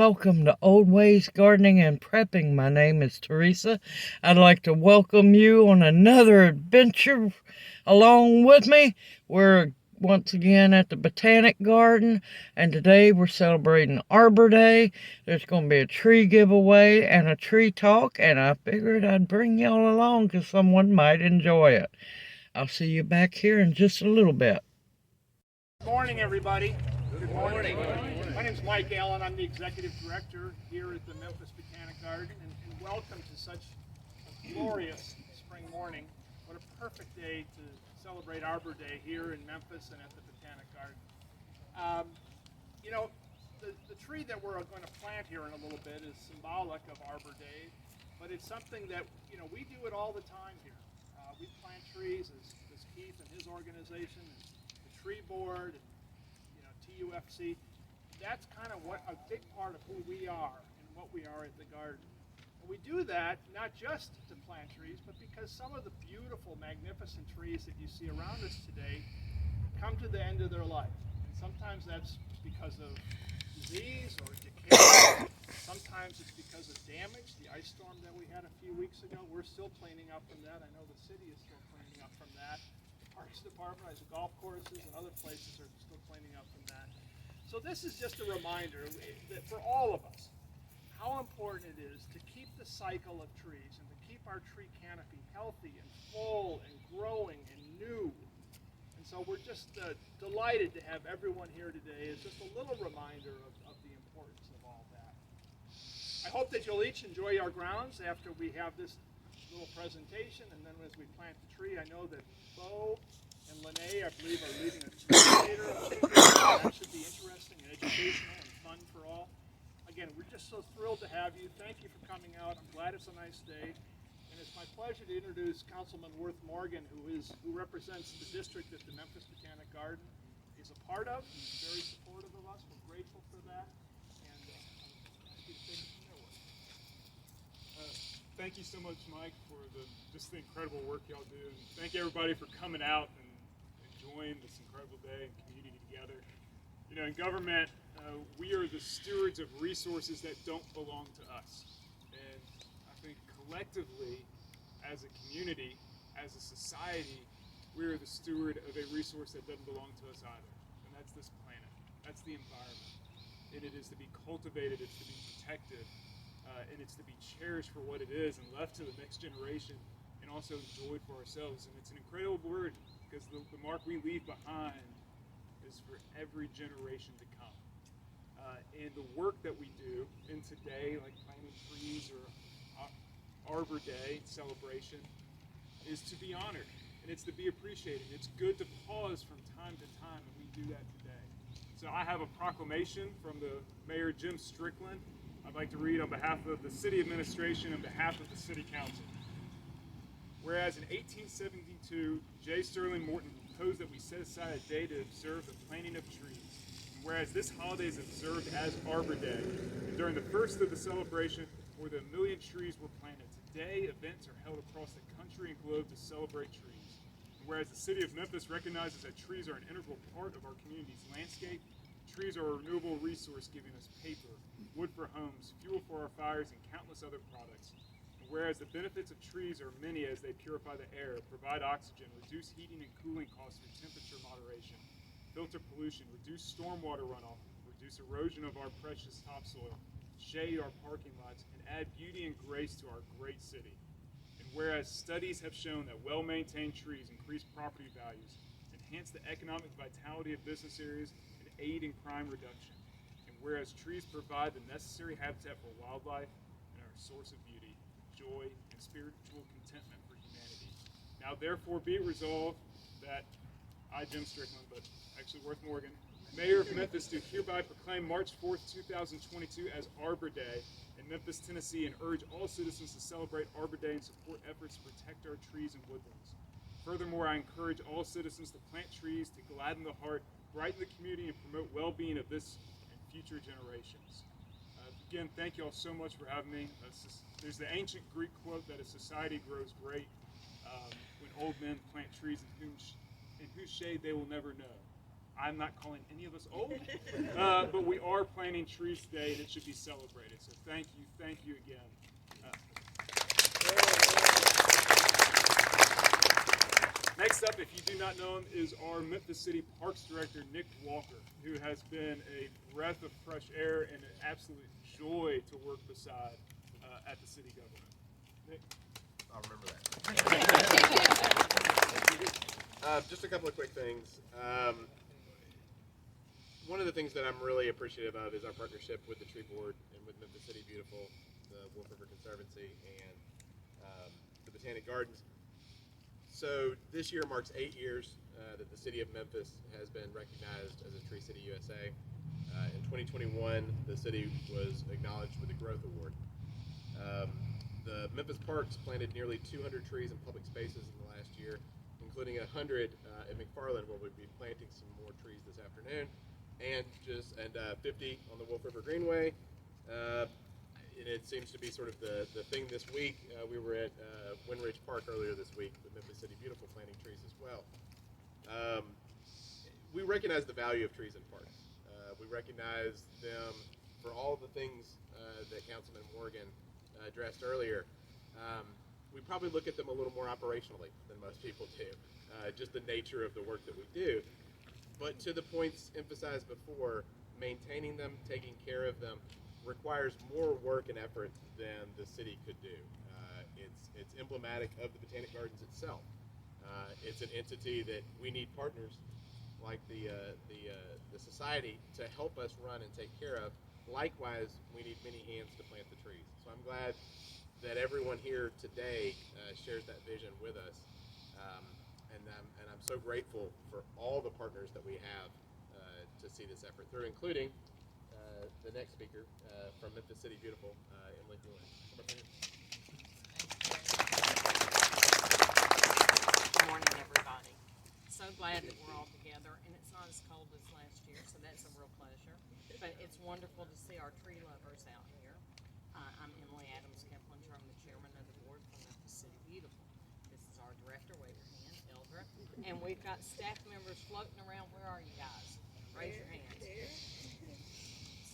welcome to Old Ways Gardening and Prepping. My name is Teresa. I'd like to welcome you on another adventure along with me. We're once again at the Botanic Garden, and today we're celebrating Arbor Day. There's going to be a tree giveaway and a tree talk, and I figured I'd bring y'all along because someone might enjoy it. I'll see you back here in just a little bit. Good morning, everybody. Good morning. My name is Mike Allen. I'm the executive director here at the Memphis Botanic Garden, and welcome to such a glorious spring morning. What a perfect day to celebrate Arbor Day here in Memphis and at the Botanic Garden. The tree that we're going to plant here in a little bit is symbolic of Arbor Day, but it's something that, we do it all the time here. We plant trees as Keith and his organization, and the tree board, and TUFC. That's kind of what a big part of who we are and what we are at the garden. And we do that not just to plant trees, but because some of the beautiful, magnificent trees that you see around us today come to the end of their life. And sometimes that's because of disease or decay. Sometimes it's because of damage. The ice storm that we had a few weeks ago, we're still cleaning up from that. I know the city is still cleaning up from that. The Parks Department, the golf courses, and other places are still cleaning up from that. So this is just a reminder that for all of us, how important it is to keep the cycle of trees and to keep our tree canopy healthy and full and growing and new. And so we're just delighted to have everyone here today. It's just a little reminder of the importance of all that. I hope that you'll each enjoy our grounds after we have this little presentation, and then as we plant the tree, I know that Bo and Lene, I believe, are leading a tree later. That should be interesting and educational and fun for all. Again, we're just so thrilled to have you. Thank you for coming out. I'm glad it's a nice day. And it's my pleasure to introduce Councilman Worth Morgan, who represents the district that the Memphis Botanic Garden is a part of. He's very supportive of us. We're grateful for that. And I'll ask you to take it from there, Worth. Thank you so much, Mike, for just the incredible work y'all do. And thank everybody for coming out and enjoying this incredible day and community together. In government, we are the stewards of resources that don't belong to us. And I think collectively, as a community, as a society, we are the steward of a resource that doesn't belong to us either. And that's this planet. That's the environment. And it is to be cultivated, it's to be protected, and it's to be cherished for what it is and left to the next generation and also enjoyed for ourselves. And it's an incredible word because the mark we leave behind is for every generation to come. And the work that we do in today, like planting trees or Arbor Day celebration, is to be honored and it's to be appreciated. It's good to pause from time to time, and we do that today. So I have a proclamation from the Mayor Jim Strickland I'd like to read on behalf of the City Administration and on behalf of the City Council. Whereas in 1872, J. Sterling Morton proposed that we set aside a day to observe the planting of trees. And whereas this holiday is observed as Arbor Day, and during the first of the celebration, more than 1 million trees were planted. Today, events are held across the country and globe to celebrate trees. And whereas the City of Memphis recognizes that trees are an integral part of our community's landscape, trees are a renewable resource giving us paper, wood for homes, fuel for our fires, and countless other products. And whereas the benefits of trees are many as they purify the air, provide oxygen, reduce heating and cooling costs through temperature moderation, filter pollution, reduce stormwater runoff, reduce erosion of our precious topsoil, shade our parking lots, and add beauty and grace to our great city. And whereas studies have shown that well-maintained trees increase property values, enhance the economic vitality of business areas, and aid in crime reduction. And whereas trees provide the necessary habitat for wildlife and are a source of beauty, joy, and spiritual contentment for humanity. Now therefore be it resolved that I, Jim Strickland, but actually Worth Morgan, Mayor of Memphis, do hereby proclaim March 4th, 2022 as Arbor Day in Memphis, Tennessee, and urge all citizens to celebrate Arbor Day and support efforts to protect our trees and woodlands. Furthermore, I encourage all citizens to plant trees to gladden the heart, brighten the community, and promote well-being of this and future generations. Again, thank you all so much for having me. There's the ancient Greek quote that a society grows great when old men plant trees in whose shade they will never know. I'm not calling any of us old, but we are planting trees today, and it should be celebrated. So thank you again. Next up, if you do not know him, is our Memphis City Parks Director, Nick Walker, who has been a breath of fresh air and an absolute joy to work beside at the city government. Nick? I'll remember that. Just a couple of quick things. One of the things that I'm really appreciative of is our partnership with the Tree Board and with Memphis City Beautiful, the Wolf River Conservancy, and the Botanic Gardens. So this year marks 8 years that the city of Memphis has been recognized as a Tree City USA. In 2021, the city was acknowledged with a Growth Award. The Memphis Parks planted nearly 200 trees in public spaces in the last year, including 100 at McFarland, where we'll be planting some more trees this afternoon, and 50 on the Wolf River Greenway. And it seems to be sort of the thing this week. We were at Windridge Park earlier this week with Memphis City Beautiful planting trees as well. We recognize the value of trees in parks. We recognize them for all the things that Councilman Morgan addressed earlier. We probably look at them a little more operationally than most people do, just the nature of the work that we do. But to the points emphasized before, maintaining them, taking care of them, requires more work and effort than the city could do. It's emblematic of the Botanic Gardens itself. It's an entity that we need partners like the society to help us run and take care of. Likewise, we need many hands to plant the trees. So I'm glad that everyone here today shares that vision with us. And I'm so grateful for all the partners that we have to see this effort through, including the next speaker from Memphis City Beautiful, Emily Dewey. Good morning, everybody. So glad that we're all together, and it's not as cold as last year, so that's a real pleasure. But it's wonderful to see our tree lovers out here. I'm Emily Adams-Kepler, I'm the chairman of the board for Memphis City Beautiful. This is our director, wave your hand, Eldra. And we've got staff members floating around. Where are you guys? Raise your hands.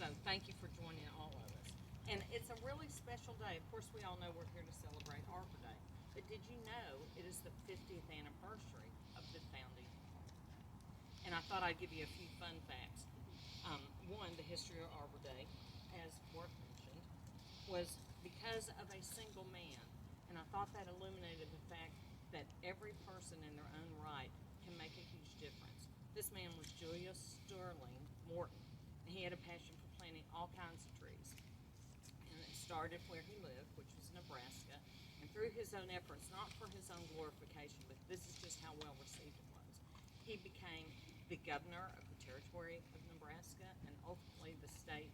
So thank you for joining all of us. And it's a really special day. Of course, we all know we're here to celebrate Arbor Day. But did you know it is the 50th anniversary of the founding? And I thought I'd give you a few fun facts. One, the history of Arbor Day, as Morton mentioned, was because of a single man. And I thought that illuminated the fact that every person in their own right can make a huge difference. This man was Julius Sterling Morton. And he had a passion for planting all kinds of trees. And it started where he lived, which was Nebraska. And through his own efforts, not for his own glorification, but this is just how well received it was, he became the governor of the territory of Nebraska, and ultimately the state,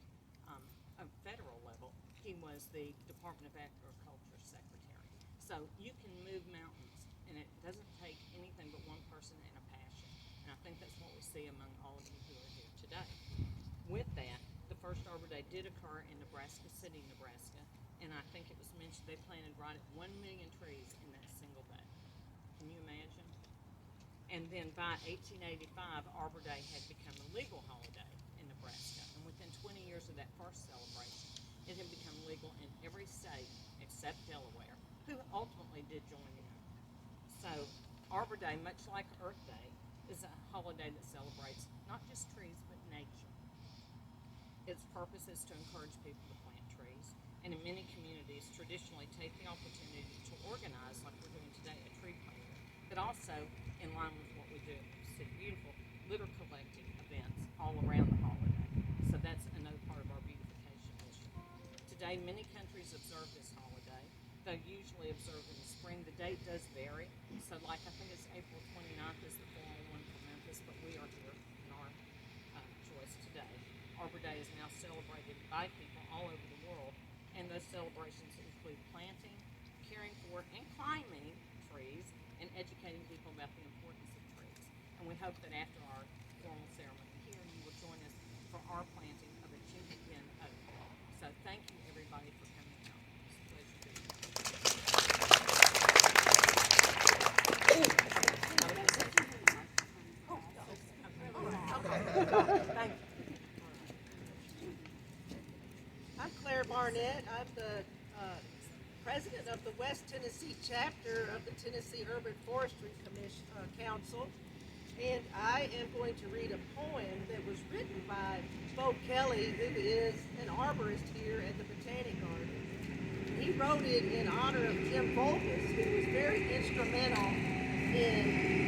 of federal level, he was the Department of Agriculture secretary. So you can move mountains, and it doesn't take anything but one person and a passion. And I think that's what we see among all of you who are here today. With that, the first Arbor Day did occur in Nebraska City, Nebraska, and I think it was mentioned they planted right at 1 million trees in that single day. Can you imagine? And then by 1885, Arbor Day had become a legal holiday in Nebraska. And within 20 years of that first celebration, it had become legal in every state except Delaware, who ultimately did join in. So Arbor Day, much like Earth Day, is a holiday that celebrates not just trees, but nature. Its purpose is to encourage people to plant trees, and in many communities traditionally take the opportunity to organize, like we're doing today, a tree planting, but also in line with what we do at City Beautiful, litter collecting events all around the holiday. So that's another part of our beautification mission. Today, many countries observe this holiday. They usually observe in the spring. The date does vary. So like I think it's April 29th is the formal one for Memphis, but we are here in our choice today. Arbor Day is now celebrated by people all over the world, and those celebrations include planting, caring for, and climbing trees, and educating people about the importance of trees. And we hope that after our formal ceremony here, you will join us for our planting of a Chincopen Oak. So thank you, everybody, for coming out. It's a pleasure being here. Okay. president of the West Tennessee chapter of the Tennessee Urban Forestry Council, and I am going to read a poem that was written by Bo Kelly, who is an arborist here at the Botanic Garden. He wrote it in honor of Jim Volkus, who was very instrumental in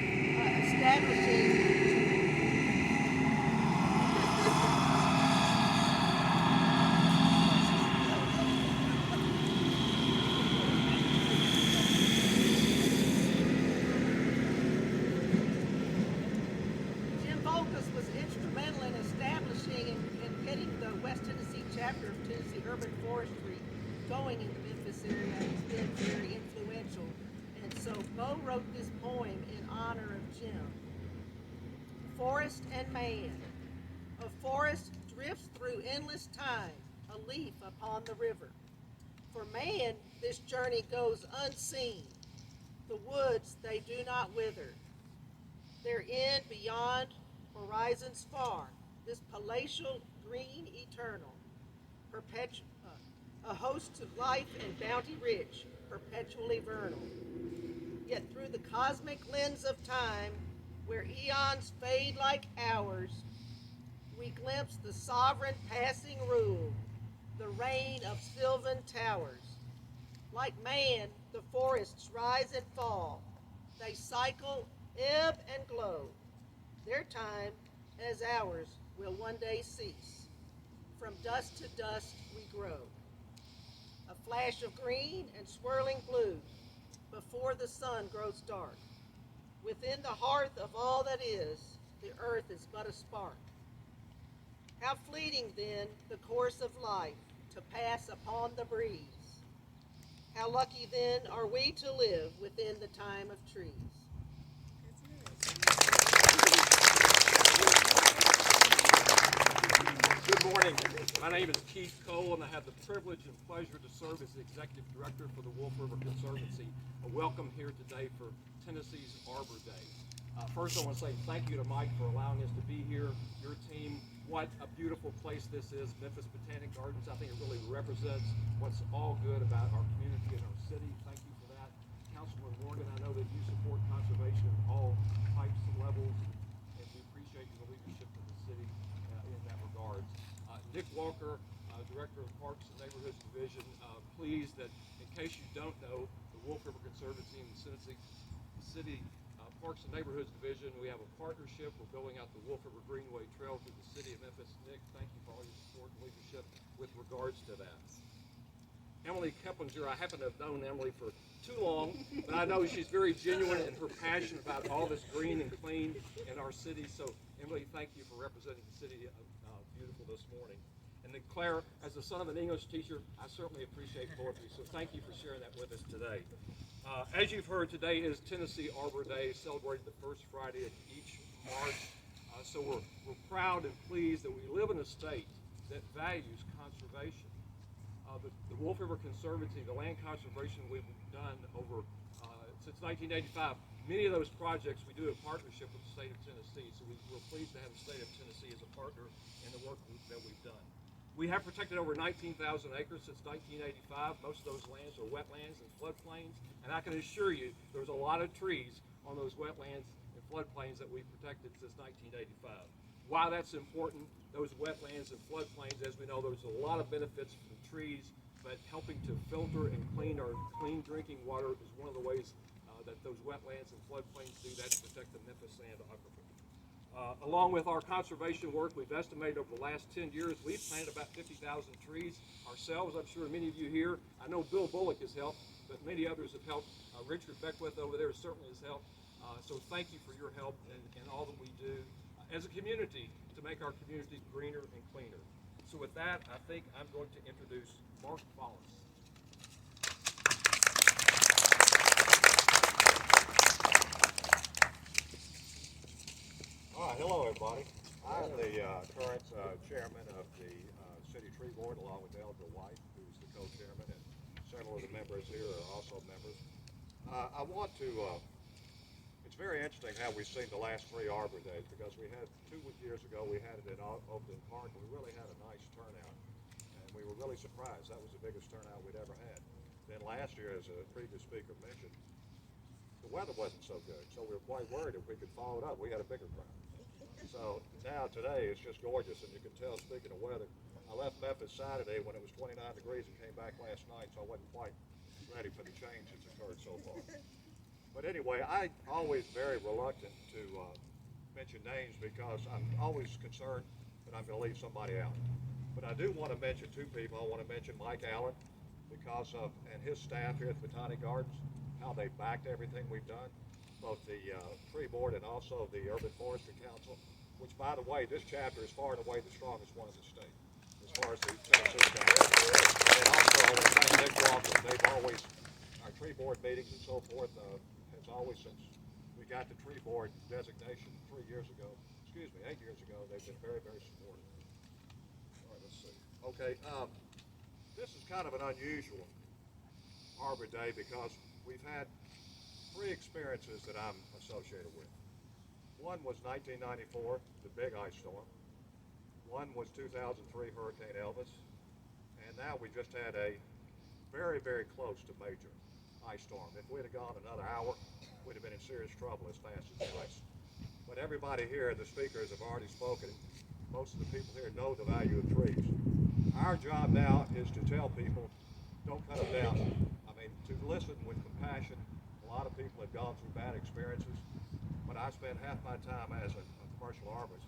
establishing and getting the West Tennessee chapter of Tennessee Urban Forestry going in the Memphis area has been very influential. And so Bo wrote this poem in honor of Jim. Forest and man. A forest drifts through endless time, a leaf upon the river. For man, this journey goes unseen. The woods, they do not wither. Their end beyond horizons far. This palatial green eternal, a host of life and bounty rich, perpetually vernal. Yet through the cosmic lens of time, where eons fade like hours, we glimpse the sovereign passing rule, the reign of sylvan towers. Like man, the forests rise and fall. They cycle, ebb and glow. Their time, as ours, will one day cease. From dust to dust we grow. A flash of green and swirling blue before the sun grows dark. Within the hearth of all that is, the earth is but a spark. How fleeting then the course of life to pass upon the breeze. How lucky then are we to live within the time of trees. Good morning. My name is Keith Cole, and I have the privilege and pleasure to serve as the Executive Director for the Wolf River Conservancy. Welcome here today for Tennessee's Arbor Day. First, I want to say thank you to Mike for allowing us to be here, your team. What a beautiful place this is, Memphis Botanic Gardens. I think it really represents what's all good about our community and our city. Thank you for that. Councilman Morgan, I know that you support conservation at all types and levels, and we appreciate your leadership in the city in that regard. Nick Walker, Director of Parks and Neighborhoods Division, pleased that, in case you don't know, the Wolf River Conservancy and the City Parks and Neighborhoods Division, we have a partnership. We're building out the Wolf River Greenway Trail through the city of Memphis. Nick, thank you for all your support and leadership with regards to that. Emily Keplinger, I happen to have known Emily for too long, but I know she's very genuine in her passion about all this green and clean in our city. So, Emily, thank you for representing the city beautiful this morning. And then Claire, as the son of an English teacher, I certainly appreciate poetry, so thank you for sharing that with us today. As you've heard, today is Tennessee Arbor Day, celebrated the first Friday of each March. So we're proud and pleased that we live in a state that values conservation. The Wolf River Conservancy, the land conservation we've done over since 1985, many of those projects we do in partnership with the state of Tennessee. So we're pleased to have the state of Tennessee as a partner in the work that we've done. We have protected over 19,000 acres since 1985. Most of those lands are wetlands and floodplains, and I can assure you there's a lot of trees on those wetlands and floodplains that we've protected since 1985. Why that's important, those wetlands and floodplains, as we know, there's a lot of benefits from trees, but helping to filter and clean our clean drinking water is one of the ways that those wetlands and floodplains do that to protect the Memphis sand aquifer. Along with our conservation work, we've estimated over the last 10 years, we've planted about 50,000 trees ourselves. I'm sure many of you here, I know Bill Bullock has helped, but many others have helped. Richard Beckwith over there certainly has helped. So thank you for your help and all that we do as a community to make our community greener and cleaner. So with that, I think I'm going to introduce Mark Wallace. Hello, everybody. I'm the current chairman of the City Tree Board, along with Elder White, who's the co-chairman, and several of the members here are also members. I want to, it's very interesting how we've seen the last 3 Arbor Days, because we had 2 years ago, we had it in Oakland Park, and we really had a nice turnout, and we were really surprised. That was the biggest turnout we'd ever had. Then last year, as a previous speaker mentioned, the weather wasn't so good, so we were quite worried if we could follow it up. We had a bigger crowd. So now today it's just gorgeous, and you can tell, speaking of weather, I left Memphis Saturday when it was 29 degrees and came back last night, so I wasn't quite ready for the change that's occurred so far. But anyway, I'm always very reluctant to mention names because I'm always concerned that I'm going to leave somebody out. But I do want to mention two people. I want to mention Mike Allen because of, and his staff here at the Botanic Gardens, how they backed everything we've done, both the tree board and also the Urban Forestry Council, which, by the way, this chapter is far and away the strongest one in the state, as far as the Tennessee chapter. And also, I want to thank Nick Walker. They've always, our tree board meetings and so forth, has always, since we got the tree board designation 8 years ago, they've been very, very supportive. All right, let's see. Okay, this is kind of an unusual Arbor Day because we've had 3 experiences that I'm associated with. One was 1994, the big ice storm. One was 2003 Hurricane Elvis. And now we just had a very, very close to major ice storm. If we'd have gone another hour, we'd have been in serious trouble as fast as the ice. But everybody here, the speakers have already spoken. Most of the people here know the value of trees. Our job now is to tell people, don't cut them down. I mean, to listen with compassion. A lot of people have gone through bad experiences. But I spend half my time as a commercial arborist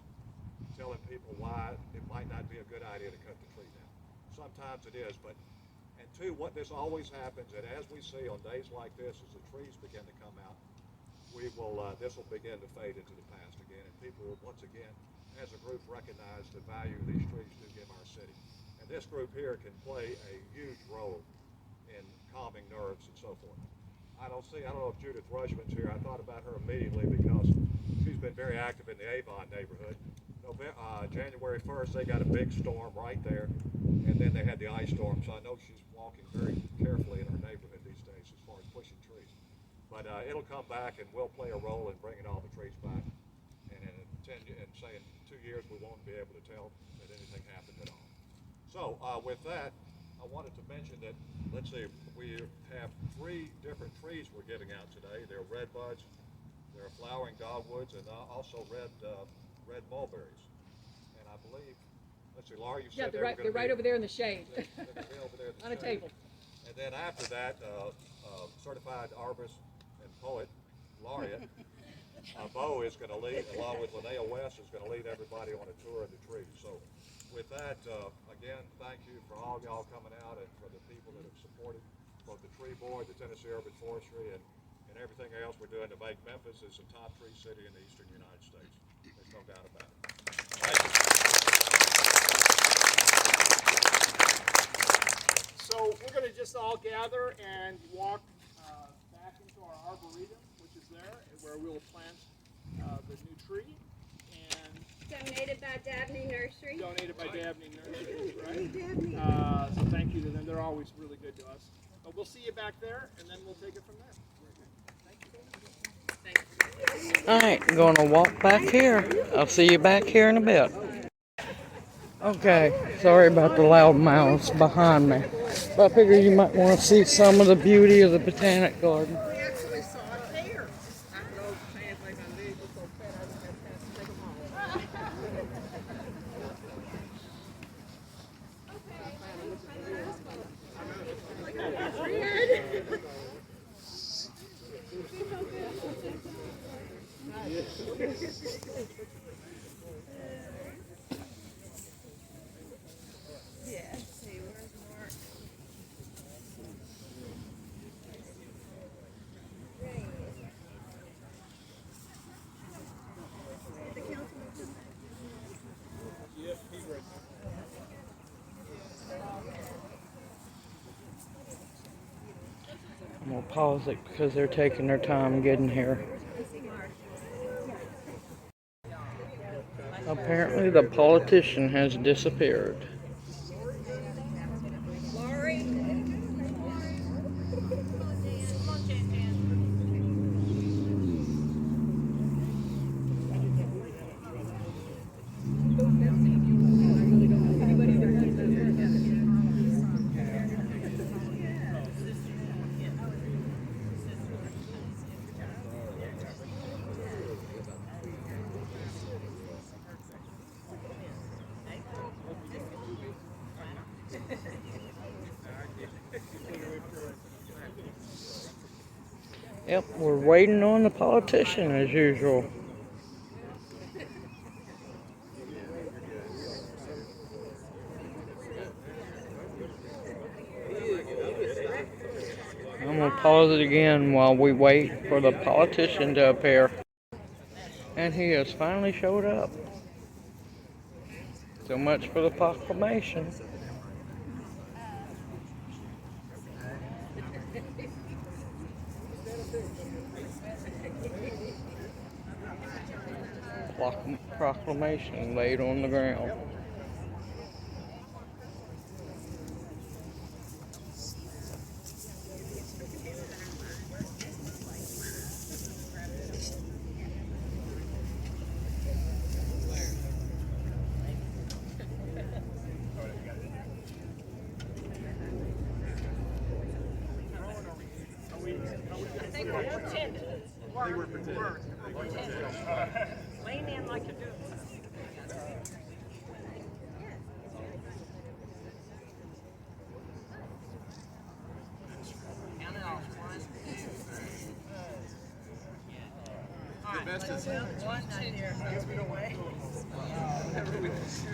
telling people why it might not be a good idea to cut the tree down. Sometimes it is, but, and two, what this always happens, and as we see on days like this, as the trees begin to come out, we will, this will begin to fade into the past again, and people will once again, as a group, recognize the value these trees do give our city. And this group here can play a huge role in calming nerves and so forth. I don't know if Judith Rushman's here. I thought about her immediately because she's been very active in the Avon neighborhood. January 1st, they got a big storm right there, and then they had the ice storm. So I know she's walking very carefully in her neighborhood these days as far as pushing trees. But it'll come back, and we'll play a role in bringing all the trees back. And say in 2 years, we won't be able to tell that anything happened at all. So with that, I wanted to mention that, let's see, we have 3 different trees we're giving out today. They're red buds, they're flowering dogwoods, and also red mulberries. And I believe, let's see, Laura, you said they're right over there in the shade. They're over there in the On a shade. table. And then after that, certified arborist and poet laureate, Bo is going to lead, along with Linnea West, is going to lead everybody on a tour of the trees. So with that, again, thank you for all y'all coming out and for the people that have supported both the tree board, the Tennessee Urban Forestry, and everything else we're doing to make Memphis as a top tree city in the eastern United States. There's no doubt about it. Thank you. So we're going to just all gather and walk back into our arboretum, which is there, where we'll plant the new tree. And donated by Dabney Nursery. Donated by Dabney Nursery, right? So thank you to them. They're always really good to us. But we'll see you back there, and then we'll take it from there. I ain't gonna walk back here. I'll see you back here in a bit. Okay, sorry about the loud mouths behind me. But I figure you might want to see some of the beauty of the Botanic Garden. We actually saw it here. Yeah, see, where's Mark? I'm gonna pause it because they're taking their time getting here. Apparently the politician has disappeared. Laurie? Yep, we're waiting on the politician as usual. I'm going to pause it again while we wait for the politician to appear. And he has finally showed up. So much for the proclamation. Proclamation laid on the ground. Lean in like you're doing. Count it off. One. The best is One,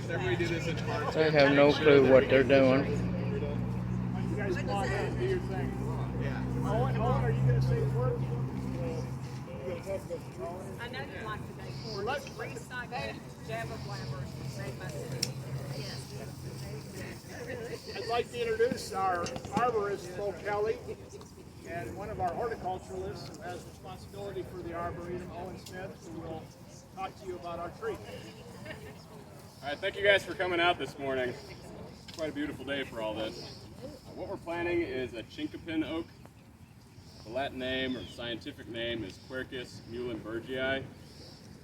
everybody do this in parts. They have no clue what they're doing. You guys come on in, do your thing. Yeah. Owen, are you going to say a word? I know you like today for recycled Java blabbers made by city. I'd like to introduce our arborist, Bo Kelly, and one of our horticulturalists who has responsibility for the arboretum, Owen Smith, who will talk to you about our tree. All right, thank you guys for coming out this morning. It's quite a beautiful day for all this. What we're planting is a Chincopen Oak. The Latin name or scientific name is Quercus Muellenbergie.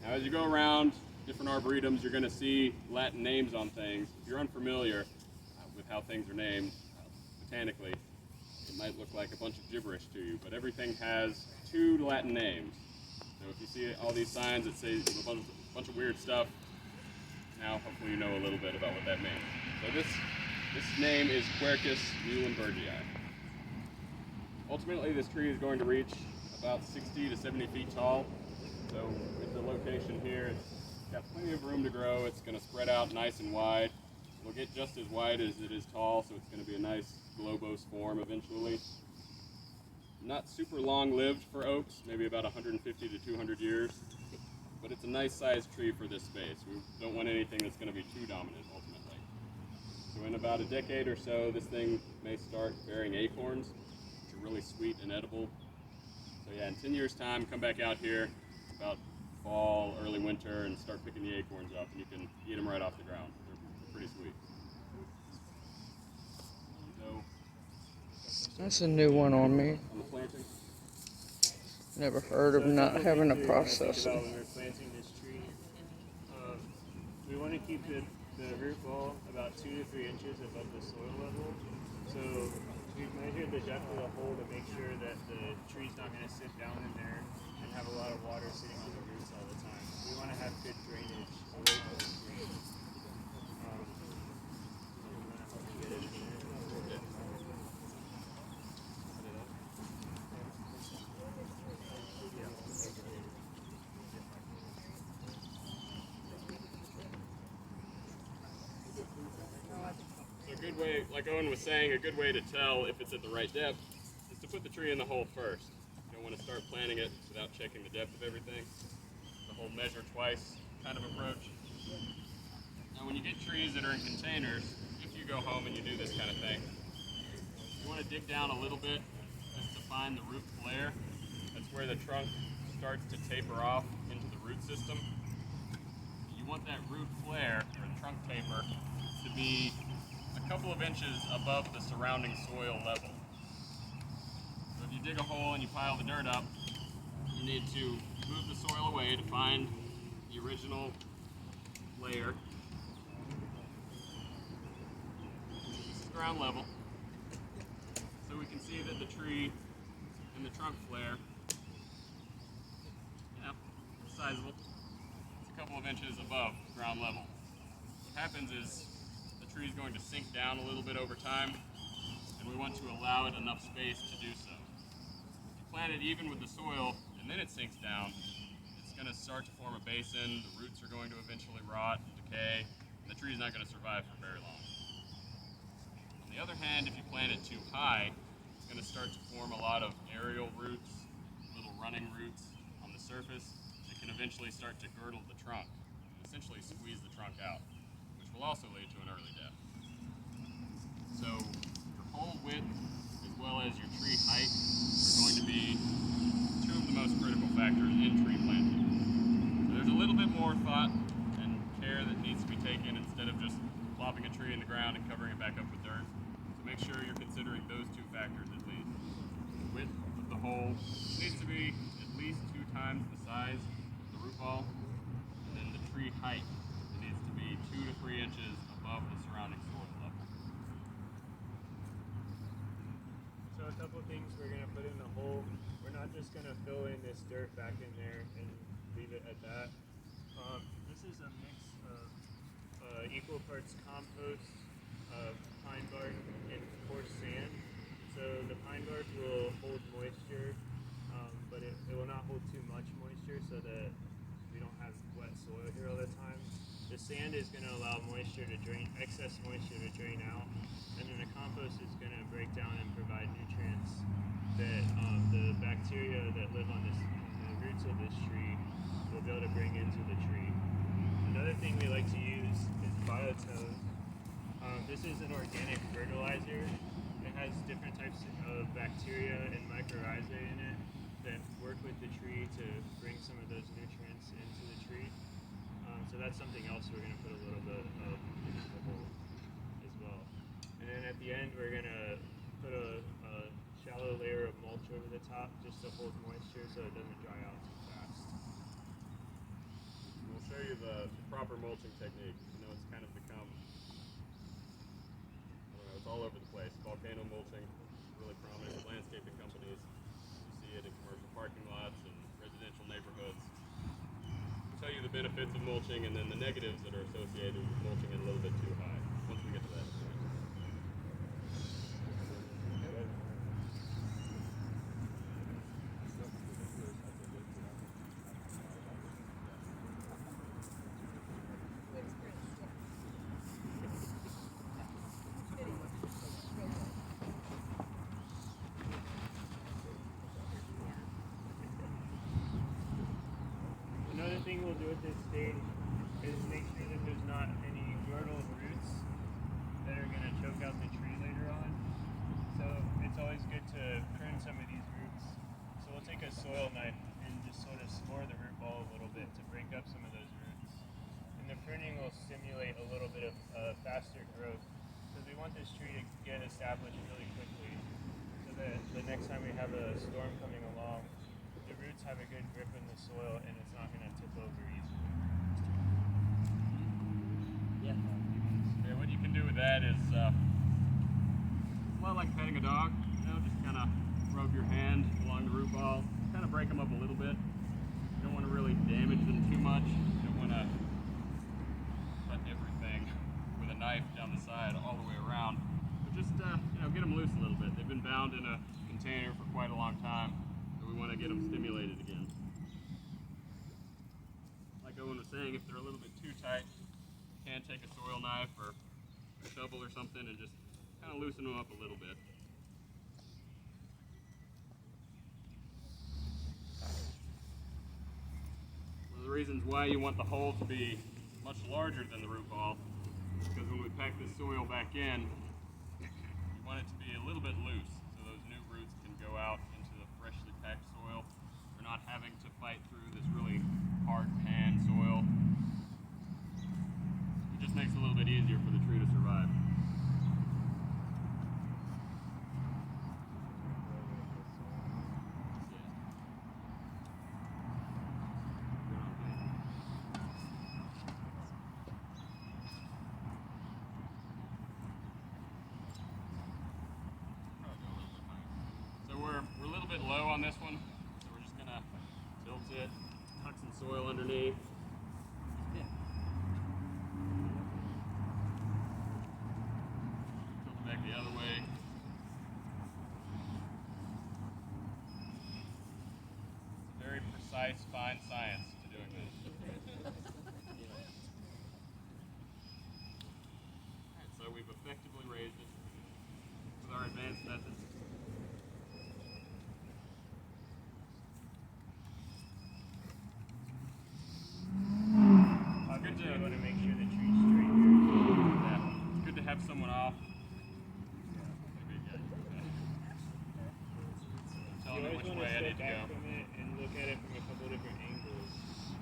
Now as you go around different arboretums, you're going to see Latin names on things. If you're unfamiliar with how things are named botanically, it might look like a bunch of gibberish to you, but everything has two Latin names. So if you see all these signs that say a bunch of weird stuff, now hopefully you know a little bit about what that means. So this name is Quercus Muellenbergie. Ultimately, this tree is going to reach about 60 to 70 feet tall. So with the location here, it's got plenty of room to grow. It's going to spread out nice and wide. It'll get just as wide as it is tall, so it's going to be a nice globose form eventually. Not super long-lived for oaks, maybe about 150 to 200 years, but it's a nice sized tree for this space. We don't want anything that's going to be too dominant ultimately. So in about a decade or so, this thing may start bearing acorns, which are really sweet and edible. So yeah, in 10 years' time, come back out here about fall, early winter, and start picking the acorns up, and you can eat them right off the ground. They're pretty sweet. So That's a new one on me. on the planting, Never heard of not having a process. When we're planting this tree, we want to keep the root ball about 2 to 3 inches above the soil level. So we measure the depth of the hole to make sure that the tree's not going to sit down in there and have a lot of water sitting on the roots all the time. We want to have good drainage away from the tree. a good way, like Owen was saying, a good way to tell if it's at the right depth is to put the tree in the hole first. You don't want to start planting it without checking the depth of everything. The whole measure twice kind of approach. Now when you get trees that are in containers, if you go home and you do this kind of thing, you want to dig down a little bit just to find the root flare. That's where the trunk starts to taper off into the root system. You want that root flare, or the trunk taper, to be a couple of inches above the surrounding soil level. So if you dig a hole and you pile the dirt up, you need to move the soil away to find the original layer. This is ground level. So we can see that the tree and the trunk flare, it's sizable. It's a couple of inches above ground level. What happens is the tree is going to sink down a little bit over time, and we want to allow it enough space to do so. plant it even with the soil and then it sinks down, it's going to start to form a basin, the roots are going to eventually rot and decay, and the tree is not going to survive for very long. On the other hand, if you plant it too high, it's going to start to form a lot of aerial roots, little running roots on the surface that can eventually start to girdle the trunk and essentially squeeze the trunk out, which will also lead to an early death. So your pole width as well as your tree height are going to be two of the most critical factors in tree planting. So there's a little bit more thought and care that needs to be taken instead of just plopping a tree in the ground and covering it back up with dirt. So make sure you're considering those two factors at least. The width of the hole needs to be at least 2 times the size of the root ball, and then the tree height needs to be 2 to 3 inches above the surrounding soil level. So a couple things we're going to put in the hole. We're not just going to fill in this dirt back in there and leave it at that. This is a mix of equal parts compost, pine bark, and coarse sand. So the pine bark will hold moisture, but it will not hold too much moisture so that we don't have wet soil here all the time. The sand is going to allow moisture to drain, excess moisture to drain out, and then the compost is going to break down and provide nutrients that the bacteria that live on the roots of this tree will be able to bring into the tree. Another thing we like to use is biotone. This is an organic fertilizer. It has different types of bacteria and mycorrhizae in it that work with the tree to bring some of those nutrients into the tree. So that's something else we're going to put a little bit of in the hole as well. And then at the end we're going to put a shallow layer of mulch over the top just to hold moisture so it doesn't dry out too fast. We'll show you the proper mulching technique. I know it's kind of become, it's all over the place. Volcano mulching, really prominent in landscaping companies. You see it in commercial parking lots and residential neighborhoods. We'll tell you the benefits of mulching and then the negatives that are associated with mulching it a little bit too high once we get to that point. Another thing we'll do at this stage is make sure that there's not any girdled roots that are going to choke out the tree later on. So it's always good to prune some of these roots. So we'll take a soil knife and just sort of score the root ball a little bit to break up some of those roots. And the pruning will stimulate a little bit of faster growth because we want this tree to get established really quickly so that the next time we have a storm coming along, the roots have a good grip in the soil and it's not going to tip over easily. Yeah, what you can do with that is a lot like petting a dog. You know, just kind of rub your hand along the root ball, kind of break them up a little bit. You don't want to really damage them too much. You don't want to cut everything with a knife down the side all the way around. But just get them loose a little bit. They've been bound in a container for quite a long time, so we want to get them stimulated again. Like Owen was saying, if they're a little bit too tight, you can take a soil knife or a shovel or something and just kind of loosen them up a little bit. One of the reasons why you want the hole to be much larger than the root ball is because when we pack this soil back in, you want it to be a little bit loose so those new roots can go out into the freshly packed soil. We're not having to fight through this really hard pan soil. It just makes it a little bit easier for the tree to survive. So we're a little bit low on this one, so we're just gonna tilt it, tuck some soil underneath. Tilt it back the other way. precise, fine science to doing this. Alright, so we've effectively raised it with our advanced methods. Obviously, you want to make sure the tree's straight here. Yeah, it's good to have someone off. Maybe, yeah. Tell You me always which want way to I step need to back go. from it and look at it from a couple different angles.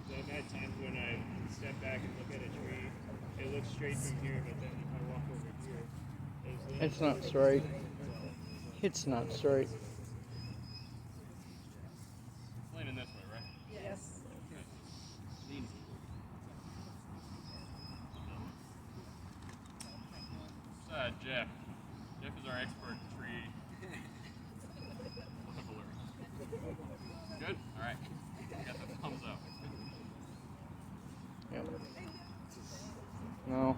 So I've had times when I step back and look at a tree, it looks straight from here, but then if I walk over here, It's not straight. It's not straight. It's leaning this way, right? Yes. Lean. Jeff. Jeff is our expert tree leveler. Good? Alright. Got the thumbs up. Yep. No.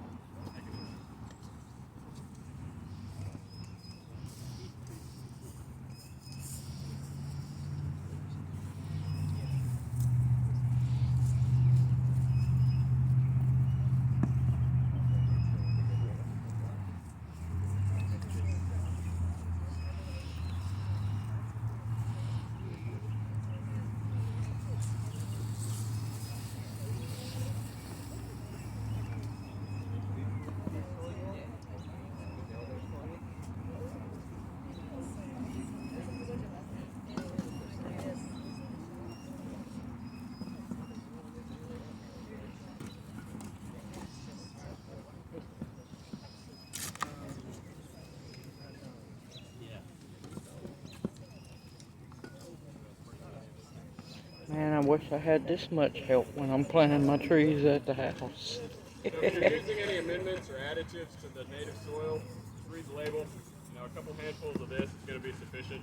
Man, I wish I had this much help when I'm planting my trees at the house. So if you're using any amendments or additives to the native soil, just read the label. You know, a couple handfuls of this is going to be sufficient.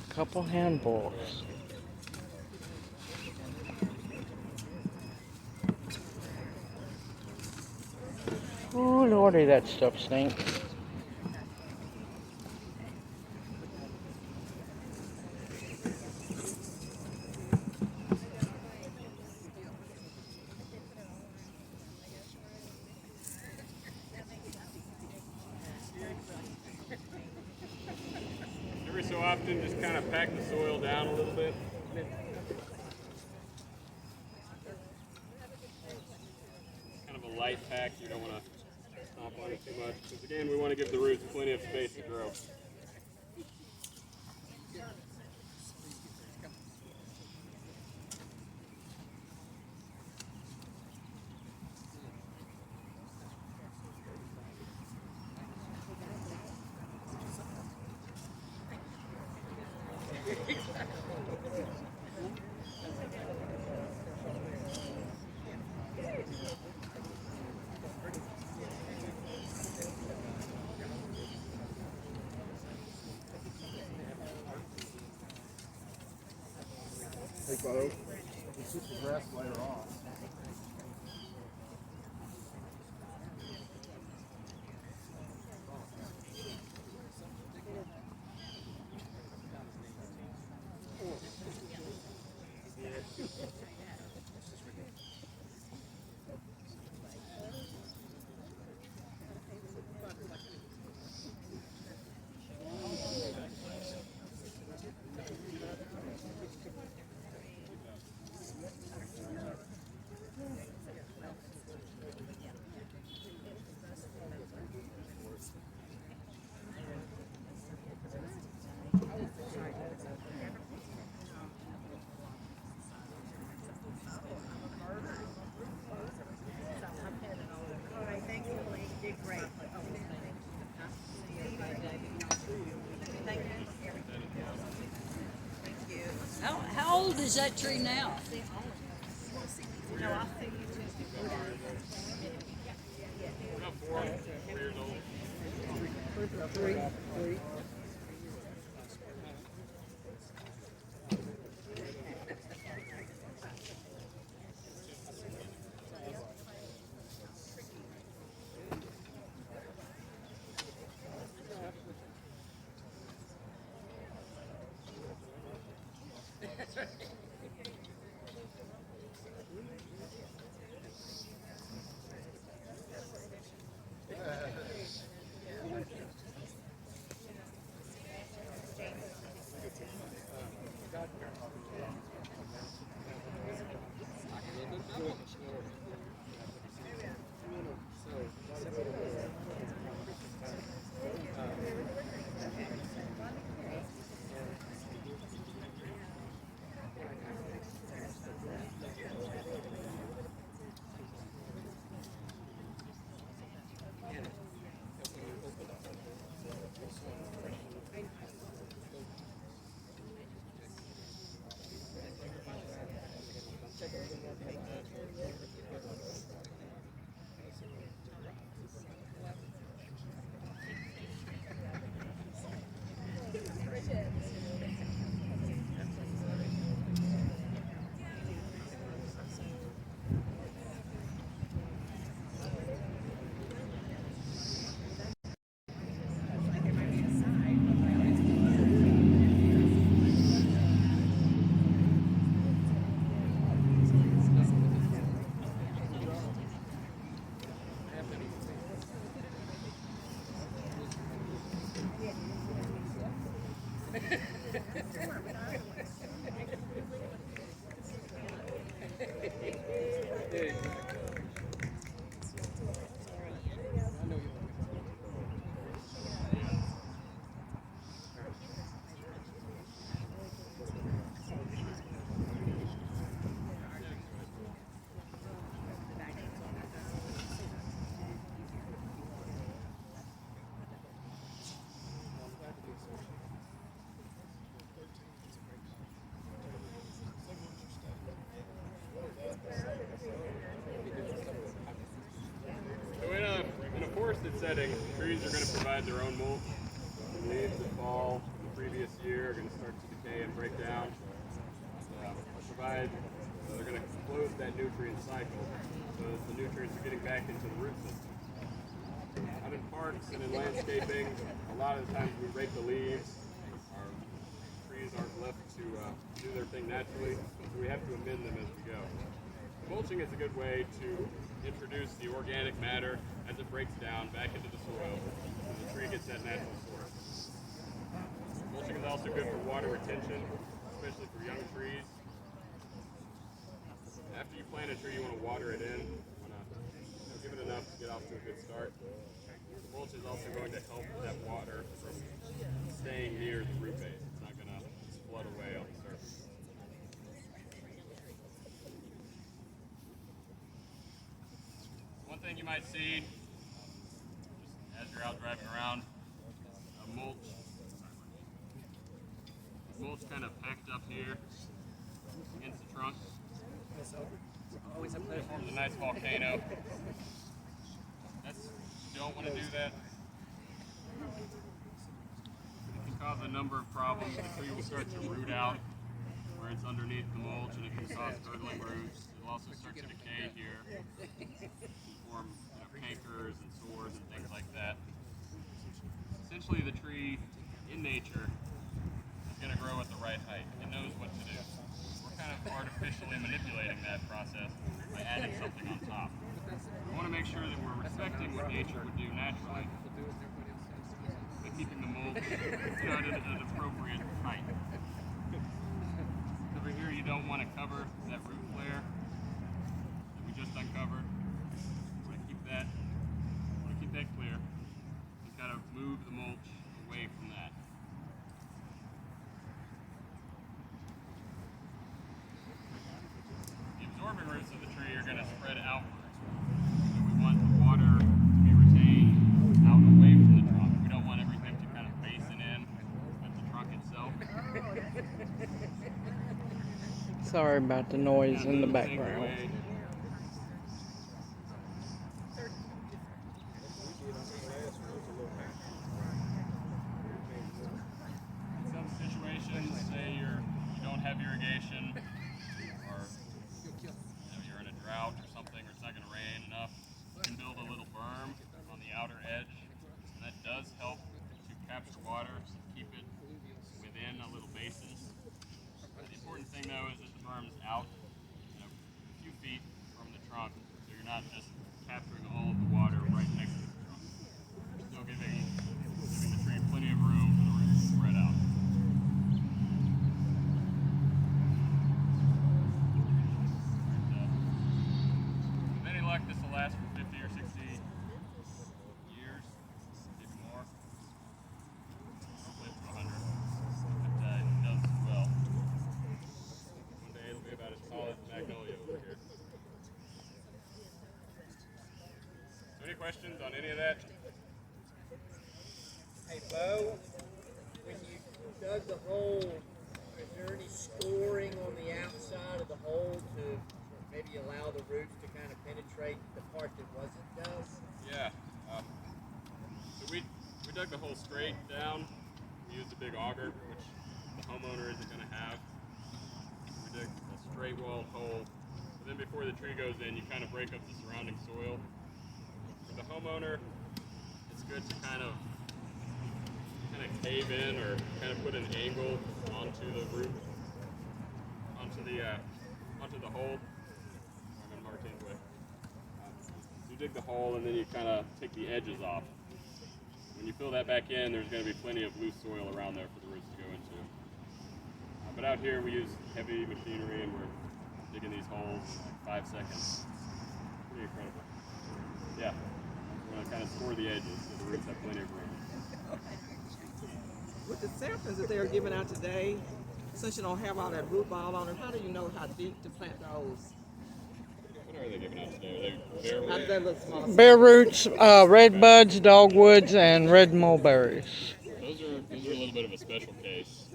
Couple handfuls. Oh lordy, that stuff stinks. Every so often, just kind of pack the soil down a little bit. Kind of a light pack. You don't want to stomp on it too much. Because again, we want to give the roots plenty of space to grow. Hey, Bo, you keep the grass later on. How old is that tree now? About 4 years old. Three. setting, trees are going to provide their own mulch. The leaves that fall the previous year are going to start to decay and break down. They're going to close that nutrient cycle so that the nutrients are getting back into the root system. Out in parks and in landscaping, a lot of the times we rake the leaves. Our trees aren't left to do their thing naturally, so we have to amend them as we go. Mulching is a good way to introduce the organic matter as it breaks down back into the soil so the tree gets that natural source. Mulching is also good for water retention, especially for young trees. After you plant a tree, you want to water it in. You want to give it enough to get off to a good start. The mulch is also going to help that water from staying near the root base. It's not going to flood away on the surface. One thing you might see, just as you're out driving around, mulch kind of packed up here against the trunk. It forms a nice volcano. You don't want to do that. It can cause a number of problems. The tree will start to root out where it's underneath the mulch, and it can cause girdling roots. It will also start to decay here. It can form cankers and sores and things like that. Essentially, the tree in nature is going to grow at the right height. It knows what to do. We're kind of artificially manipulating that process by adding something on top. We want to make sure that we're respecting what nature would do naturally by keeping the mulch at an appropriate height. Over here, you don't want to cover that root flare that we just uncovered. You want to keep that clear and kind of move the mulch away from that. The absorbing roots of the tree are going to spread outwards. So we want the water to be retained out away from the trunk. We don't want everything to kind of basin in with the trunk itself. Sorry about the noise in the background. In some situations, say you don't have irrigation, or you're in a drought or something, or it's not going to rain enough, you can build a little berm on the outer edge, and that does help to capture water, so keep it within a little basin. The important thing though is that the berm's out a few feet from the trunk, so you're not just capturing all of the water right next to the trunk. You're still giving the tree plenty of room for the roots to spread out. With any luck, this will last for 50 or 60 years, maybe more. Hopefully up to 100. But it does well. One day it'll be about as tall as magnolia over here. So any questions on any of that? Hey, Bo, when you dug the hole, is there any scoring on the outside of the hole to maybe allow the roots to kind of penetrate the part that wasn't dug? Yeah. So we dug the hole straight down. We used a big auger, which the homeowner isn't going to have. We dig a straight walled hole. And then before the tree goes in, you kind of break up the surrounding soil. For the homeowner, it's good to kind of cave in or kind of put an angle onto the root, onto the hole. I'm in Martin's way. So you dig the hole and then you kind of take the edges off. When you fill that back in, there's going to be plenty of loose soil around there for the roots to go into. But out here we use heavy machinery and we're digging these holes in like 5 seconds. Pretty incredible. Yeah, we want to kind of score the edges so the roots have plenty of room. With the samples that they are giving out today, since you don't have all that root ball on them, how do you know how deep to plant those? What are they giving out today? Are they How do they look small? Bare roots, red buds, dogwoods, and red mulberries. Those are a little bit of a special case.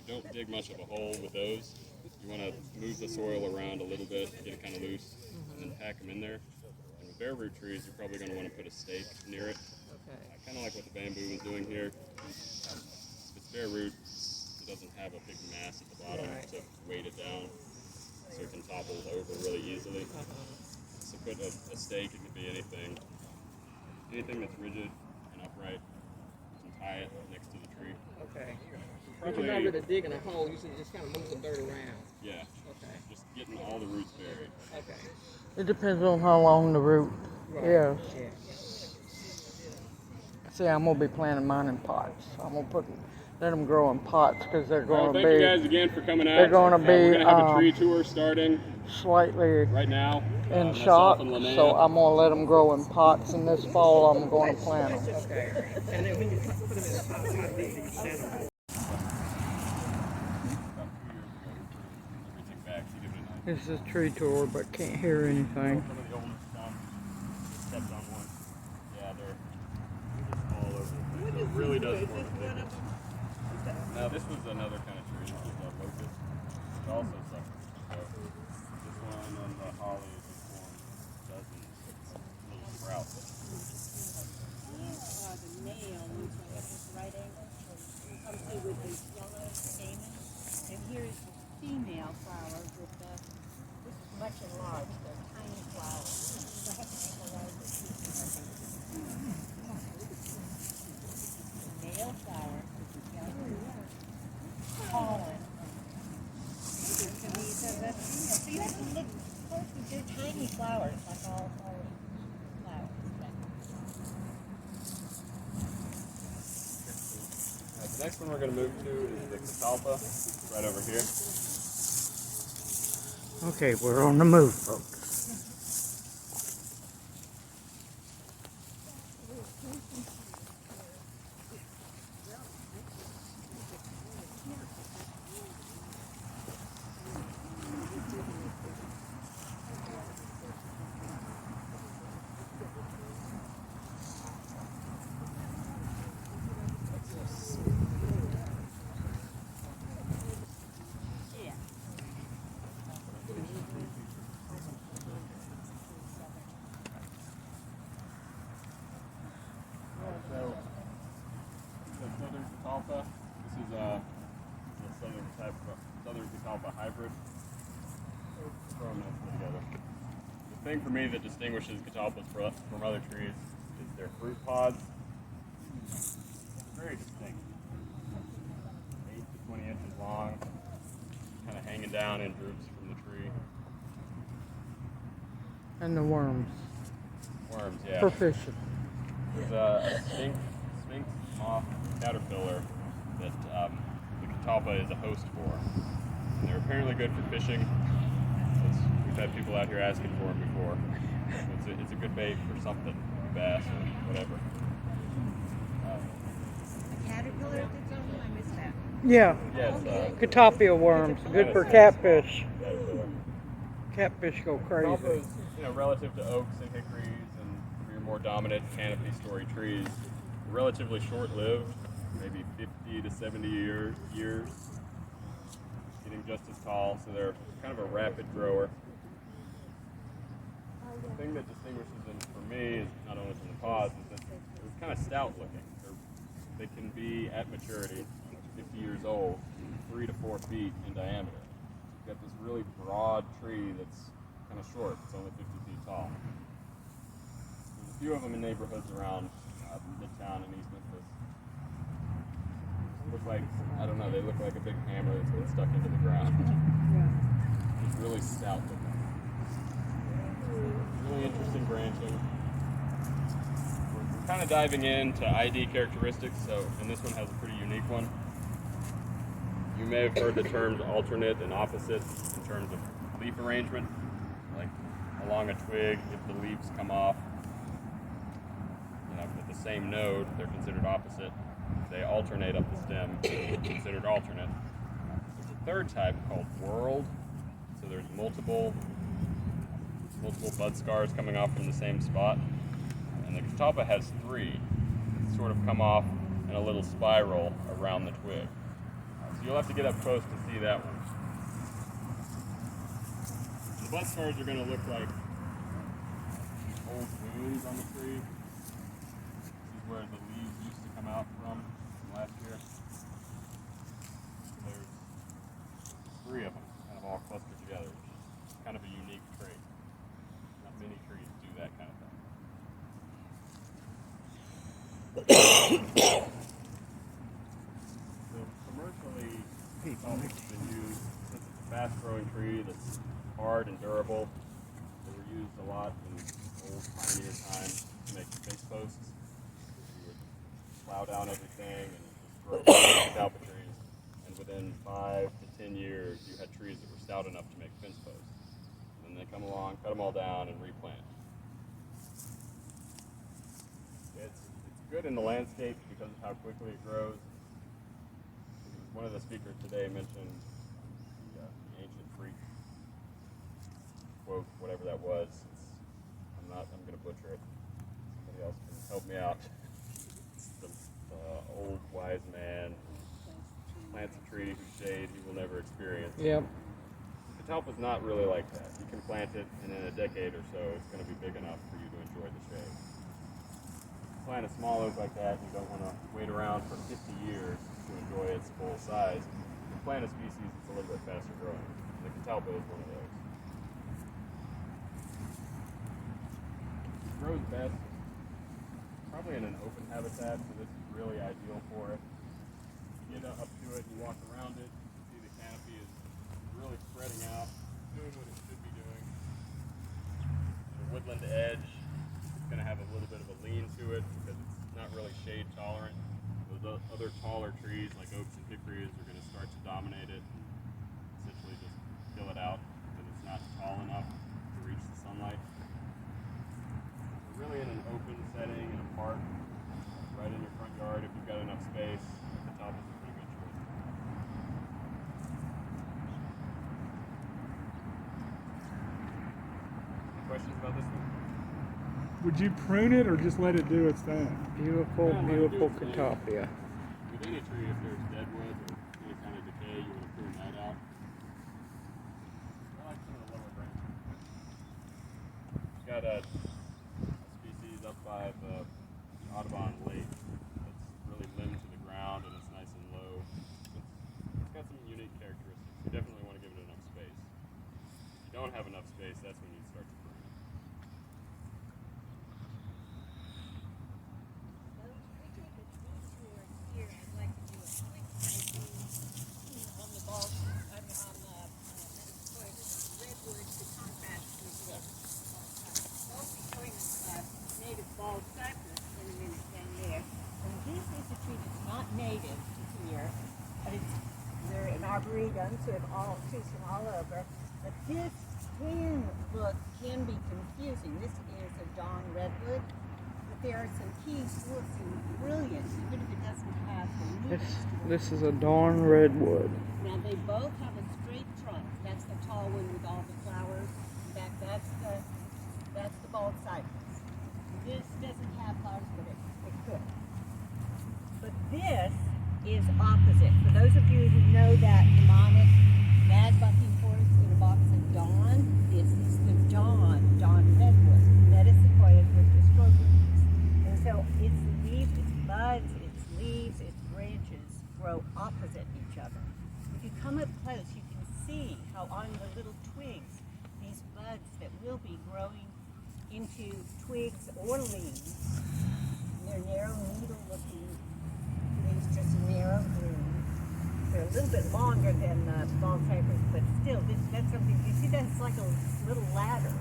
You don't dig much of a hole with those. You want to move the soil around a little bit, get it kind of loose, and then pack them in there. And with bare root trees, you're probably going to want to put a stake near it. Okay. Kind of like what the bamboo is doing here. If it's bare root, it doesn't have a big mass at the bottom to weight it down, so it can topple over really easily. So put a stake. It could be anything that's rigid and upright. You can tie it next to the tree. Okay. But you're not really digging a hole. You just kind of move the dirt around. Yeah. Okay. Just getting all the roots buried. Okay. It depends on how long the root. Right. Yeah. Yeah. See, I'm gonna be planting mine in pots. I'm gonna let them grow in pots because they're Well, gonna thank be. you guys again for coming out. They're gonna We're be gonna have a tree tour starting slightly right now. in Myself shock. and Linnea. So I'm gonna let them grow in pots, and this fall I'm going to plant them. Okay. And then when you put them in the pot, how deep do you send them? This is a tree tour, but can't hear anything. Some of the oldest stepped on one. Yeah, they're all over the place. So it really does form a thicket. Now this was another kind of tree. This was a locust. It's also Cypress. So this one and the holly just formed dozens of little sprouts. The male looks like it's right angle. Comes through with the yellow stamen. And here is the female flower with the, this is much enlarged, they're tiny flowers. The male flower is yellow pollen. So you have to look closely, they're tiny flowers, like all flowers. The next one we're going to move to is the Catalpa, right over here. Okay, we're on the move, folks. Southern Catalpa. This is a Southern Catalpa hybrid. Throw them nicely together. The thing for me that distinguishes Catalpas from other trees is their fruit pods. Very distinct. 8 to 20 inches long, kind of hanging down in droops from the tree. And the worms. Worms, yeah. For fishing. There's a sphinx moth caterpillar that the Catalpa is a host for. And they're apparently good for fishing. We've had people out here asking for them before. So it's a good bait for something, bass or whatever. Caterpillar at its own? I missed that. Yeah. Yes. Catapia worms, good for catfish. Catfish go crazy. Catalpas, relative to oaks and hickories and your more dominant canopy story trees, are relatively short-lived, maybe 50 to 70 years, getting just as tall, so they're kind of a rapid grower. The thing that distinguishes them for me, is not only from the pods, is that they're kind of stout-looking. They can be, at maturity, 50 years old, 3 to 4 feet in diameter. You've got this really broad tree that's kind of short. It's only 50 feet tall. There's a few of them in neighborhoods around Midtown and East Memphis. Look like, I don't know, they look like a big hammer that's been stuck into the ground. It's really stout looking. Really interesting branching. We're kind of diving into ID characteristics, and this one has a pretty unique one. You may have heard the terms alternate and opposite in terms of leaf arrangement. Like along a twig, if the leaves come off, with the same node, they're considered opposite. If they alternate up the stem, they're considered alternate. There's a third type called whorled. So there's multiple bud scars coming off from the same spot. And the Catalpa has 3 that sort of come off in a little spiral around the twig. So you'll have to get up close to see that one. The bud scars are going to look like old wounds on the tree. This is where the leaves used to come out from last year. So there's 3 of them kind of all clustered together, which is kind of a unique trait. Not many trees do that kind of thing. So commercially, catalpa has been used since it's a fast-growing tree that's hard and durable. They were used a lot in old pioneer times to make fence posts. You would plow down everything and just grow catalpa trees. And within 5 to 10 years, you had trees that were stout enough to make fence posts. And then they come along, cut them all down, and replant. It's good in the landscape because of how quickly it grows. One of the speakers today mentioned the ancient Greek quote, whatever that was. I'm going to butcher it. Somebody else can help me out. It's the old wise man plants a tree whose shade he will never experience. Yep. Catalpa's not really like that. You can plant it, and in a decade or so, it's going to be big enough for you to enjoy the shade. Plant a small oak like that, you don't want to wait around for 50 years to enjoy its full size. You can plant a species that's a little bit faster growing. The catalpa is one of those. It grows best probably in an open habitat, so this is really ideal for it. You get up to it, you walk around it, you see the canopy is really spreading out, doing what it should be doing. The woodland edge, it's going to have a little bit of a lean to it because it's not really shade tolerant. Those other taller trees like oaks and hickories are going to start to dominate it and essentially just kill it out because it's not tall enough to reach the sunlight. So really in an open setting in a park, right in your front yard, if you've got enough space, the top is a pretty good choice. Any questions about this one? Would you prune it or just let it do its thing? Beautiful, beautiful catalpa. With any tree, if there's deadwood or any kind of decay, you want to prune that out. I like some of the lower branches. It's got a species up by the Audubon Lake that's really limbed to the ground and it's nice and low. It's got some unique characteristics. You definitely want to give it enough space. If you don't have enough space, that's when you start to prune it. Native bald cypress in a minute down there. And this is a tree that's not native here, but they're an arboretum, so it's all trees from all over. But this can be confusing. This is a dawn redwood, but there are some key sources of brilliance, even if it doesn't have the leaves. This is a dawn redwood. Now they both have a straight trunk. That's the tall one with all the flowers. In fact, that's the bald cypress. This doesn't have flowers, but it could. But this is opposite. For those of you who know that mnemonic, mad bucking horse in a box of dawn, this is the dawn redwood, metasequoia strawberries. And so its leaves, its buds, its leaves, its branches grow opposite each other. If you come up close, you can see how on the little twigs, these buds that will be growing into twigs or leaves. They're narrow needle-looking leaves, just narrow green. They're a little bit longer than bald cypress, but still, that's something. You see that it's like a little ladder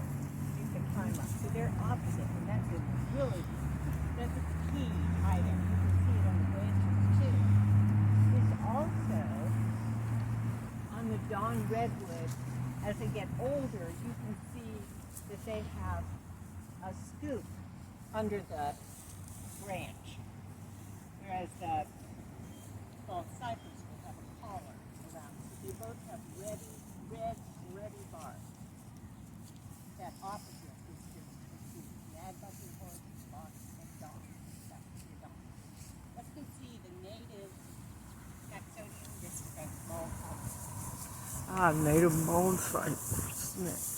you can climb up. So they're opposite, and that's a key item. You can see it on the branches too. It's also on the dawn redwood. As they get older, you can see that they have a scoop under the branch, whereas the bald cypress will have a collar around it. So they both have reddy bark. That opposite is just the mad bucking horse, box, and dawn. That's your dawn. Let's go see the native Taxodium. This is a bald cypress. Native bald cypress next.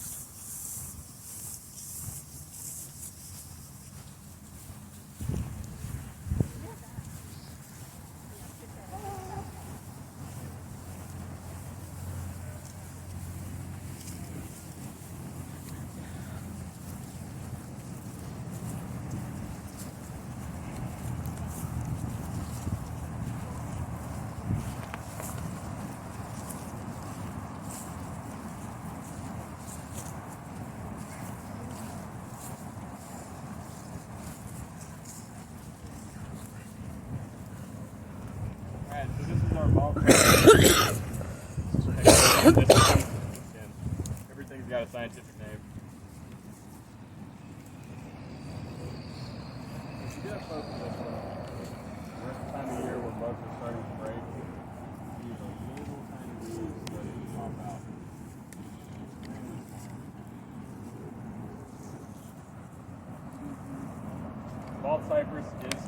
our ball cypress. Everything's got a scientific name. You get a focus on this one. We're at the time of year where bugs are starting to break. These are little tiny leaves starting to pop out. Bald cypress is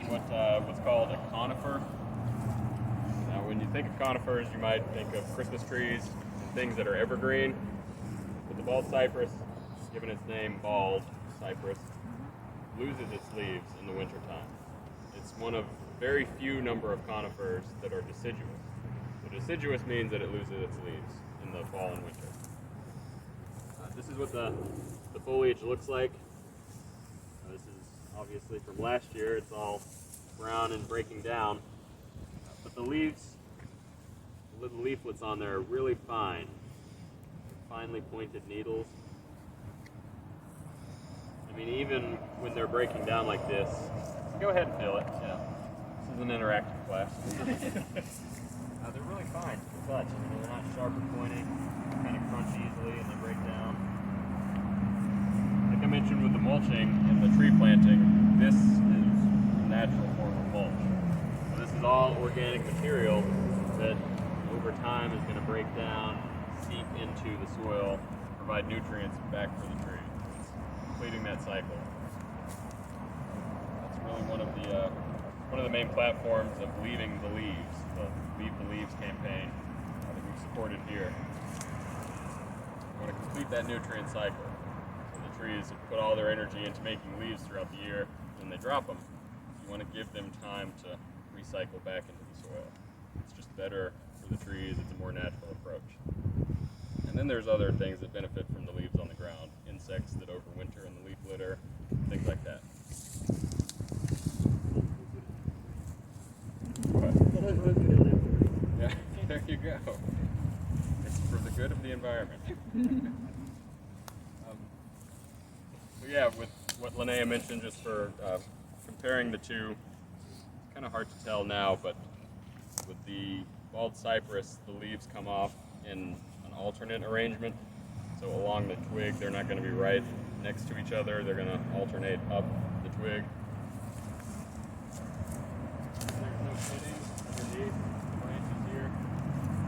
what's called a conifer. Now, when you think of conifers, you might think of Christmas trees and things that are evergreen. But the bald cypress, given its name bald cypress, loses its leaves in the wintertime. It's one of very few number of conifers that are deciduous. So deciduous means that it loses its leaves in the fall and winter. This is what the foliage looks like. This is obviously from last year. It's all brown and breaking down. But the leaves, the little leaflets on there are really fine. Finely pointed needles. I mean, even when they're breaking down like this, go ahead and feel it. Yeah, this is an interactive class. They're really fine to touch. I mean, they're not sharp or pointy. They kind of crunch easily and they break down. Like I mentioned with the mulching and the tree planting, this is a natural form of mulch. So this is all organic material that over time is going to break down, seep into the soil, provide nutrients back for the tree. Completing that cycle. That's really one of the main platforms of Leaving the Leaves, the Leave the Leaves campaign that we've supported here. We want to complete that nutrient cycle. So the trees have put all their energy into making leaves throughout the year. When they drop them, you want to give them time to recycle back into the soil. It's just better for the trees. It's a more natural approach. And then there's other things that benefit from the leaves on the ground. Insects that overwinter in the leaf litter, things like that. Yeah, there you go. It's for the good of the environment. So yeah, with what Linnea mentioned, just for comparing the two, kind of hard to tell now, but with the bald cypress, the leaves come off in an alternate arrangement. So along the twig, they're not going to be right next to each other. They're going to alternate up the twig. There's no pitting underneath the branches here.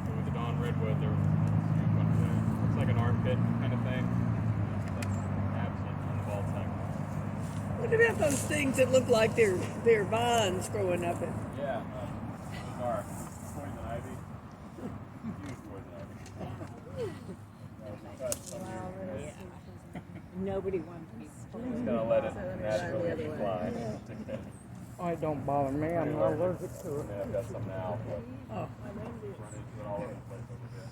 So with the Dawn Redwood, looks like an armpit kind of thing. That's absent on the bald cypress. What about those things that look like they're vines growing up in? Yeah, those are poison ivy. Huge poison ivy. Nobody wants to be Just gonna let it naturally fly. Oh, it don't bother me. I'm not allergic to it. I've got some now, but Oh. run into it all over the place over here.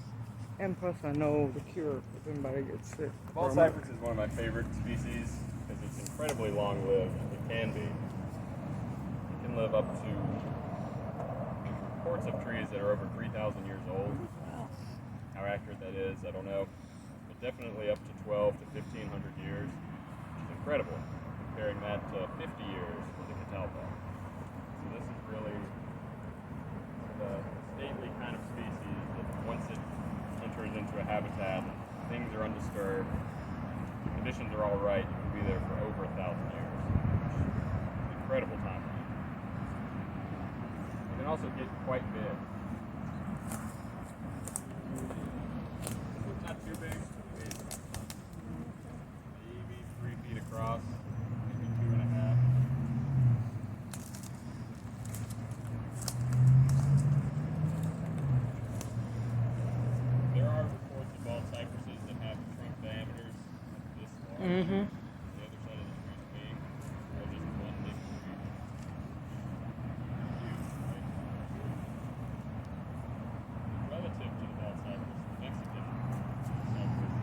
And plus, I know the cure if anybody gets sick. Bald cypress is one of my favorite species because it's incredibly long-lived. It can be. It can live up to reports of trees that are over 3,000 years old. How accurate that is, I don't know. But definitely up to 12 to 1,500 years, which is incredible. Comparing that to 50 years for the Catalpa. So this is really the stately kind of species that once it enters into a habitat, things are undisturbed, the conditions are all right, you can be there for over 1,000 years. Incredible time. It can also get quite big. It's not too big. Maybe 3 feet across, maybe 2.5. There are reports of bald cypresses that have trunk diameters this long. Mm-hmm. The other side of the tree being, or just one big tree. Huge, right? Relative to the bald cypress, the Mexican cypress,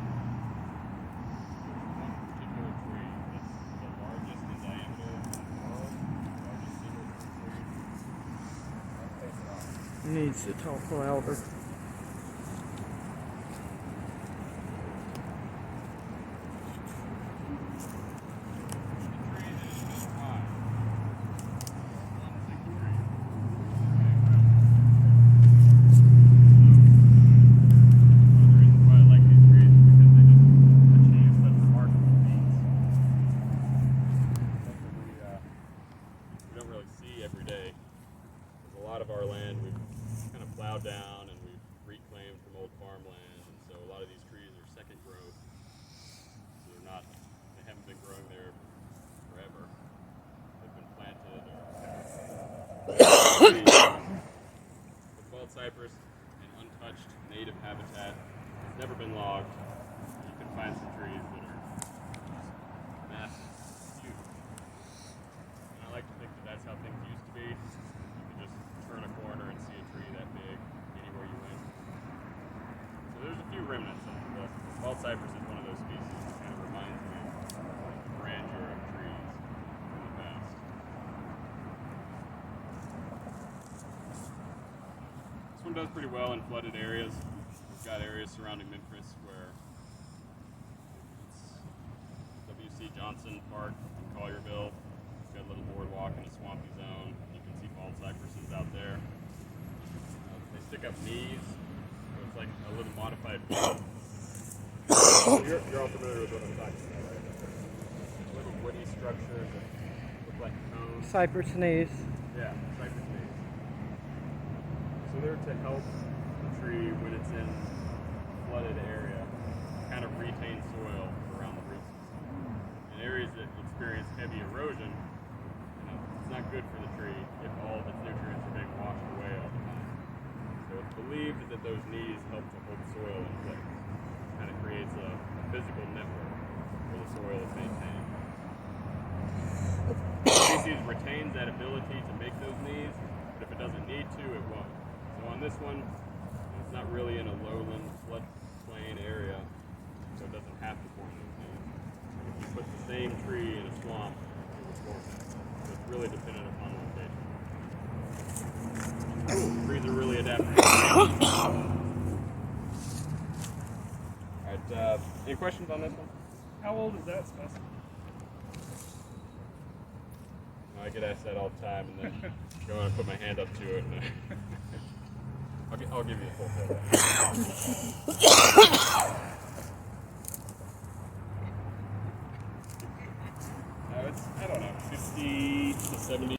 there's one particular tree that's the largest in diameter in the world, largest single tree. I'll face it off. Needs to talk louder. never been logged. You can find some trees that are massive, huge. And I like to think that that's how things used to be. You could just turn a corner and see a tree that big anywhere you went. So there's a few remnants. The bald cypress is one of those species that kind of reminds me of the grandeur of trees from the past. This one does pretty well in flooded areas. We've got areas surrounding Memphis where it's W.C. Johnson Park in Collierville. It's got a little boardwalk in a swampy zone. You can see bald cypresses out there. They stick up knees, so it's like a little modified. You're all familiar with what I'm talking about, right? Little woody structures that look like cones. Cypress knees. Yeah, cypress knees. So they're to help the tree when it's in a flooded area, kind of retain soil around the root system. In areas that experience heavy erosion, it's not good for the tree if all of its nutrients are being washed away all the time. So it's believed that those knees help to hold soil in place. Kind of creates a physical network where the soil is maintained. The species retains that ability to make those knees, but if it doesn't need to, it won't. So on this one, it's not really in a lowland floodplain area, so it doesn't have to form those knees. If you put the same tree in a swamp, it would form that. So it's really dependent upon location. Trees are really adaptive. Alright, any questions on this one? How old is that specimen? I get asked that all the time, and then go and put my hand up to it, and I'll give you a full photo. It's, I don't know, 50 to 70